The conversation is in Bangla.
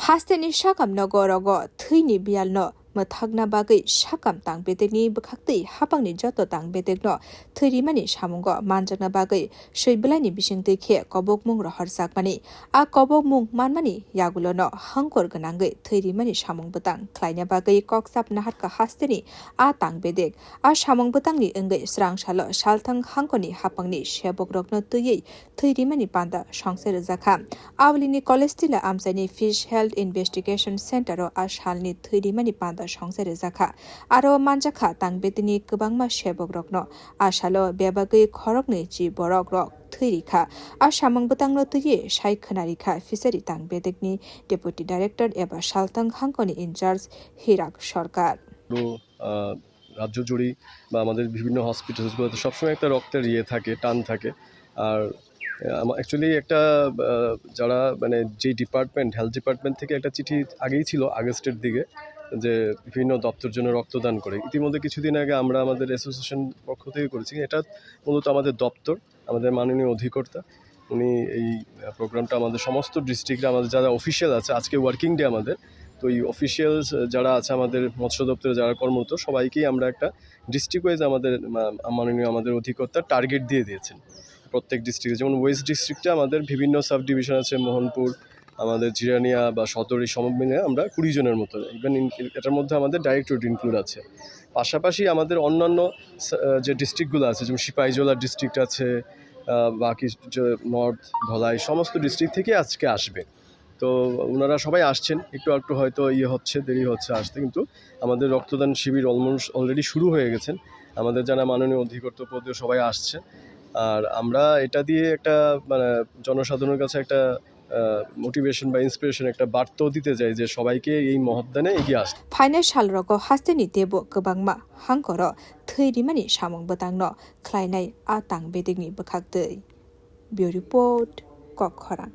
Hasteni shakam no gorogo thini bialno mathagna bagai shakam tang bedegni bakakti hapangni joto tang bedegno thiri mani shamungo manjagna bagai sheiblani bisingte khe kobok mung rohar sakmani a kobok mung manmani yagulono hangkor ganangai thiri mani shamung butang klaina bagai koksap nahatka hasteni a tang bedeg a shamung butangni engai srang shalo shalthang hangkoni hapangni shebok rokno tuyei thiri mani panda songser zakha awlini kolestila amsani fish health investigation center o ashalni thiri mani panda songser zakha aro manjakha tangbetini kubangma shebok rokno ashalo bebagai khorokni chi borok rok thirikha a samang butangno tuye sai khonarikha fishery tangbedekni deputy director eba shaltang hangkoni in charge hirak সরকার রাজ্য জুড়ে বা আমাদের বিভিন্ন হসপিটালসগুলোতে সবসময় একটা রক্তের থাকে টান থাকে আর অ্যাকচুয়ালি একটা যারা মানে যে ডিপার্টমেন্ট হেলথ ডিপার্টমেন্ট থেকে একটা চিঠি আগেই ছিল আগস্টের দিকে যে বিভিন্ন দপ্তর জন্য রক্তদান করে ইতিমধ্যে কিছুদিন আগে আমরা আমাদের অ্যাসোসিয়েশন পক্ষ থেকে করেছি এটা মূলত আমাদের দপ্তর আমাদের মাননীয় অধিকর্তা উনি এই প্রোগ্রামটা আমাদের সমস্ত ডিস্ট্রিক্টে আমাদের যারা অফিসিয়াল আছে আজকে ওয়ার্কিং ডে আমাদের তো এই অফিসিয়ালস যারা আছে আমাদের মৎস্য দপ্তরে যারা কর্মরত সবাইকেই আমরা একটা ডিস্ট্রিক্ট ওয়াইজ আমাদের মাননীয় আমাদের অধিকর্তা টার্গেট দিয়ে দিয়েছেন প্রত্যেক ডিস্ট্রিক্টে যেমন ওয়েস্ট ডিস্ট্রিক্টে আমাদের বিভিন্ন সাব ডিভিশন আছে মোহনপুর আমাদের জিরানিয়া বা সদরি সব মিলে আমরা 20 জনের মতো ইভেন এটার মধ্যে আমাদের ডাইরেক্টরেট ইনক্লুড আছে পাশাপাশি আমাদের অন্যান্য যে ডিস্ট্রিক্টগুলো আছে যেমন সিপাহীজলা ডিস্ট্রিক্ট আছে বাকি নর্থ ধলাই সমস্ত ডিস্ট্রিক্ট থেকে আজকে আসবে তো ওনারা সবাই আসছেন একটু হয়তো হচ্ছে দেরি হচ্ছে আসতে কিন্তু আমাদের রক্তদান শিবির অলমোস্ট অলরেডি শুরু হয়ে গেছেন আমাদের যারা মাননীয় অধিকর্তা পদে সবাই আসছে আর আমরা এটা দিয়ে একটা মানে জনসাধারণের কাছে একটা মোটিভেশন বা ইন্সপিরেশন একটা বার্তাও দিতে চাই যে সবাইকে এই মহৎদানে এগিয়ে আসতে ফাইনাল রগো হাস্তেনি দেব गोबांमा हांकर थैरिमानि सामं बतंगनो ख्लायनाय आ तां बेदिगनि बखागदै बिउ रिपोर्ट कखरा